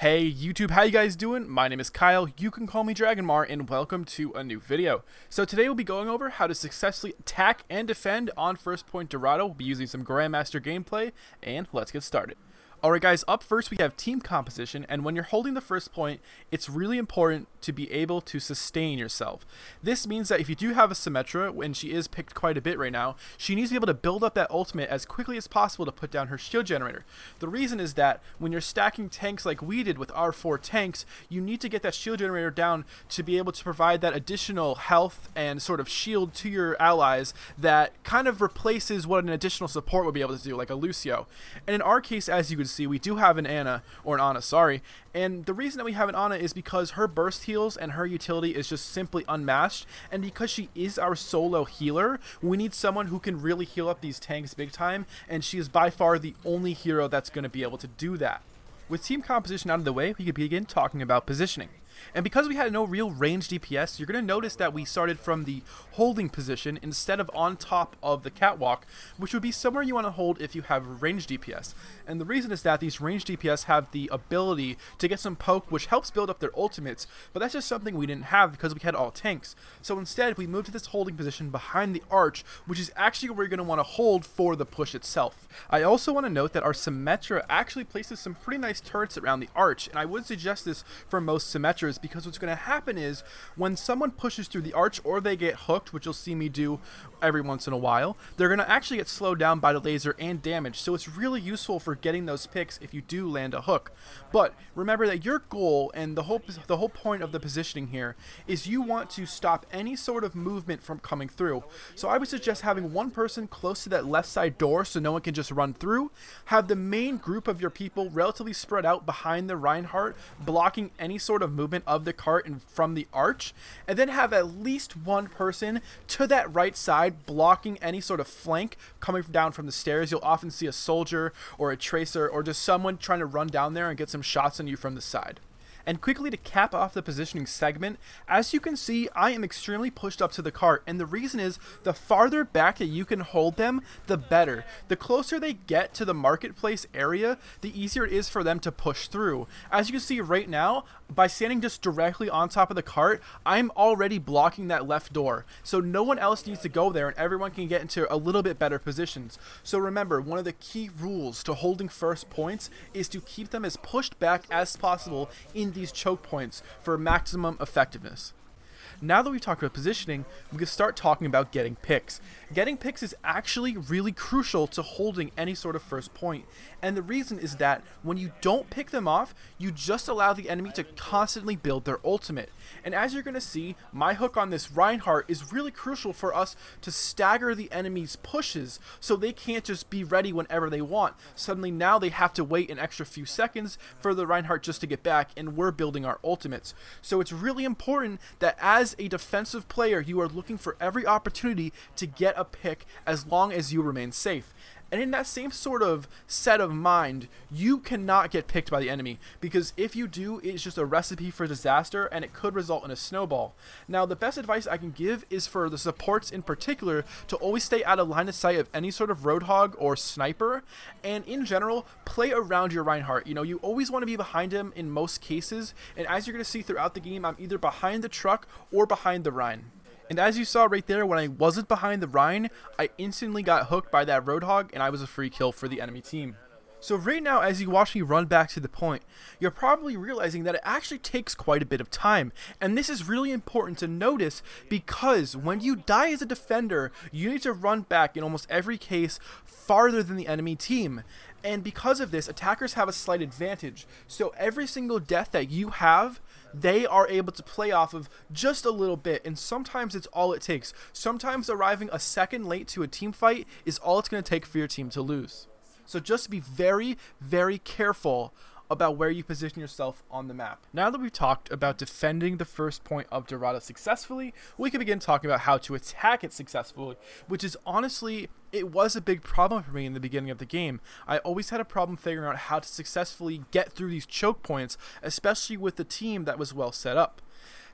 Hey YouTube, how you guys doing? My name is Kyle, you can call me Dragonmar, and welcome to a new video. So today we'll be going over how to successfully attack and defend on first point Dorado. We'll be using some Grandmaster gameplay, and let's get started. Alright guys, up first we have team composition, and when you're holding the first point, it's really important to be able to sustain yourself. This means that if you do have a Symmetra, and she is picked quite a bit right now, she needs to be able to build up that ultimate as quickly as possible to put down her shield generator. The reason is that when you're stacking tanks like we did with our 4 tanks, you need to get that shield generator down to be able to provide that additional health and sort of shield to your allies that kind of replaces what an additional support would be able to do, like a Lucio. And in our case, as you can see, we do have an Ana, sorry, and the reason that we have an Ana is because her burst heals and her utility is just simply unmatched, and because she is our solo healer, we need someone who can really heal up these tanks big time, and she is by far the only hero that's going to be able to do that. With team composition out of the way, we can begin talking about positioning. And because we had no real range DPS, you're going to notice that we started from the holding position instead of on top of the catwalk, which would be somewhere you want to hold if you have range DPS. And the reason is that these range DPS have the ability to get some poke, which helps build up their ultimates, but that's just something we didn't have because we had all tanks. So instead, we moved to this holding position behind the arch, which is actually where you're going to want to hold for the push itself. I also want to note that our Symmetra actually places some pretty nice turrets around the arch, and I would suggest this for most Symmetras, because what's going to happen is when someone pushes through the arch or they get hooked, which you'll see me do every once in a while, they're going to actually get slowed down by the laser and damaged. So it's really useful for getting those picks if you do land a hook. But remember that your goal and the whole point of the positioning here is you want to stop any sort of movement from coming through. So I would suggest having one person close to that left side door so no one can just run through. Have the main group of your people relatively spread out behind the Reinhardt, blocking any sort of movement of the cart and from the arch, and then have at least one person to that right side blocking any sort of flank coming down from the stairs. You'll often see a soldier or a tracer or just someone trying to run down there and get some shots on you from the side. And quickly to cap off the positioning segment, as you can see, I am extremely pushed up to the cart, and the reason is the farther back that you can hold them, the better. The closer they get to the marketplace area, the easier it is for them to push through. As you can see right now, by standing just directly on top of the cart, I'm already blocking that left door. So no one else needs to go there, and everyone can get into a little bit better positions. So remember, one of the key rules to holding first points is to keep them as pushed back as possible in these choke points for maximum effectiveness. Now that we've talked about positioning, we can start talking about getting picks. Getting picks is actually really crucial to holding any sort of first point. And the reason is that when you don't pick them off, you just allow the enemy to constantly build their ultimate. And as you're going to see, my hook on this Reinhardt is really crucial for us to stagger the enemy's pushes so they can't just be ready whenever they want. Suddenly now they have to wait an extra few seconds for the Reinhardt just to get back, and we're building our ultimates. So it's really important that as a defensive player, you are looking for every opportunity to get a pick as long as you remain safe. And in that same sort of set of mind, you cannot get picked by the enemy, because if you do, it's just a recipe for disaster and it could result in a snowball. Now, the best advice I can give is for the supports in particular to always stay out of line of sight of any sort of Roadhog or Sniper, and in general, play around your Reinhardt. You know, you always want to be behind him in most cases, and as you're going to see throughout the game, I'm either behind the truck or behind the Rhine. And as you saw right there, when I wasn't behind the Rhine, I instantly got hooked by that Roadhog, and I was a free kill for the enemy team. So right now, as you watch me run back to the point, you're probably realizing that it actually takes quite a bit of time. And this is really important to notice, because when you die as a defender, you need to run back in almost every case farther than the enemy team. And because of this, attackers have a slight advantage. So every single death that you have, they are able to play off of just a little bit, and sometimes it's all it takes. Sometimes arriving a second late to a team fight is all it's going to take for your team to lose. So just be very, very careful about where you position yourself on the map. Now that we've talked about defending the first point of Dorado successfully, we can begin talking about how to attack it successfully, which is honestly, it was a big problem for me in the beginning of the game. I always had a problem figuring out how to successfully get through these choke points, especially with the team that was well set up.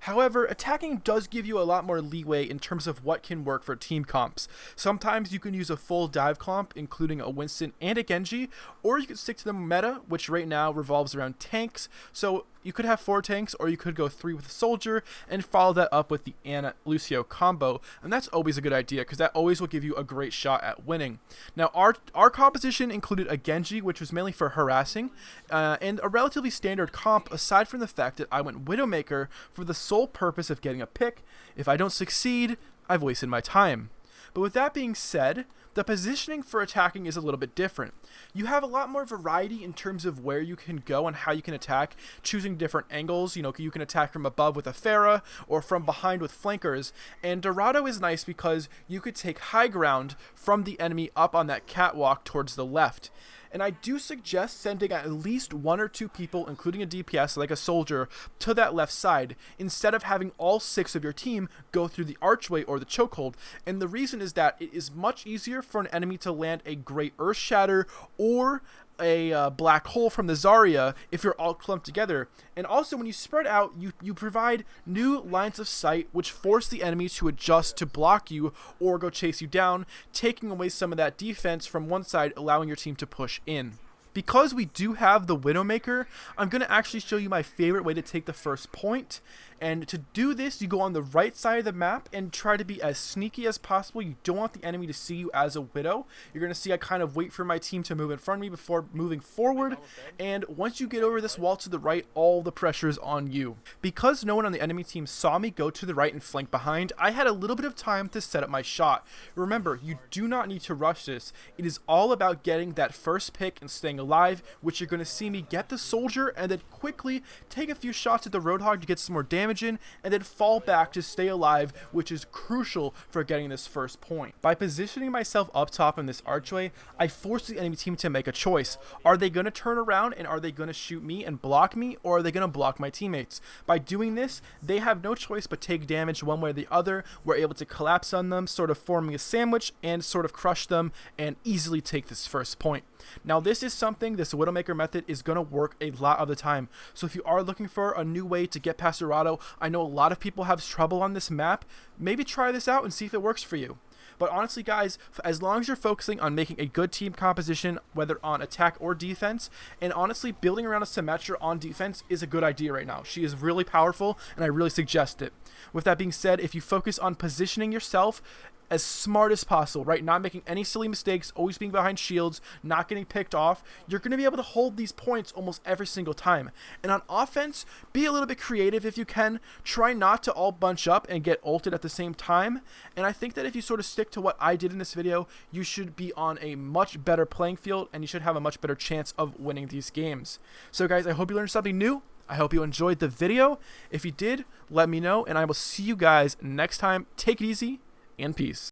However, attacking does give you a lot more leeway in terms of what can work for team comps. Sometimes you can use a full dive comp, including a Winston and a Genji, or you could stick to the meta, which right now revolves around tanks. So you could have 4 tanks, or you could go 3 with a soldier and follow that up with the Ana Lucio combo, and that's always a good idea because that always will give you a great shot at winning. Now our composition included a Genji, which was mainly for harassing, and a relatively standard comp aside from the fact that I went Widowmaker for the sole purpose of getting a pick. If I don't succeed, I've wasted my time. But with that being said, the positioning for attacking is a little bit different. You have a lot more variety in terms of where you can go and how you can attack, choosing different angles. You know, you can attack from above with a Pharah or from behind with flankers. And Dorado is nice because you could take high ground from the enemy up on that catwalk towards the left. And I do suggest sending at least 1 or 2 people, including a DPS like a soldier, to that left side, instead of having all 6 of your team go through the archway or the chokehold. And the reason is that it is much easier for an enemy to land a Great Earth Shatter or a black hole from the Zarya if you're all clumped together. And also when you spread out, you provide new lines of sight which force the enemy to adjust to block you or go chase you down, taking away some of that defense from one side, allowing your team to push in. Because we do have the Widowmaker, I'm going to actually show you my favorite way to take the first point. And to do this, you go on the right side of the map and try to be as sneaky as possible. You don't want the enemy to see you as a Widow. You're going to see I kind of wait for my team to move in front of me before moving forward. And once you get over this wall to the right, all the pressure is on you. Because no one on the enemy team saw me go to the right and flank behind, I had a little bit of time to set up my shot. Remember, you do not need to rush this. It is all about getting that first pick and staying alive, which you're going to see me get the soldier and then quickly take a few shots at the Roadhog to get some more damage in, and then fall back to stay alive, which is crucial for getting this first point. By positioning myself up top in this archway, I force the enemy team to make a choice. Are they going to turn around and are they going to shoot me and block me, or are they going to block my teammates? By doing this, they have no choice but take damage one way or the other. We're able to collapse on them, sort of forming a sandwich, and sort of crush them and easily take this first point. Now this is something, this Widowmaker method is going to work a lot of the time. So if you are looking for a new way to get past Dorado, I know a lot of people have trouble on this map, maybe try this out and see if it works for you. But honestly guys, as long as you're focusing on making a good team composition, whether on attack or defense, and honestly building around a Symmetra on defense is a good idea right now. She is really powerful and I really suggest it. With that being said, if you focus on positioning yourself as smart as possible, right? Not making any silly mistakes, always being behind shields, not getting picked off, you're going to be able to hold these points almost every single time. And on offense, be a little bit creative if you can. Try not to all bunch up and get ulted at the same time. And I think that if you sort of stick to what I did in this video, you should be on a much better playing field and you should have a much better chance of winning these games. So guys, I hope you learned something new. I hope you enjoyed the video. If you did, let me know and I will see you guys next time. Take it easy and peace.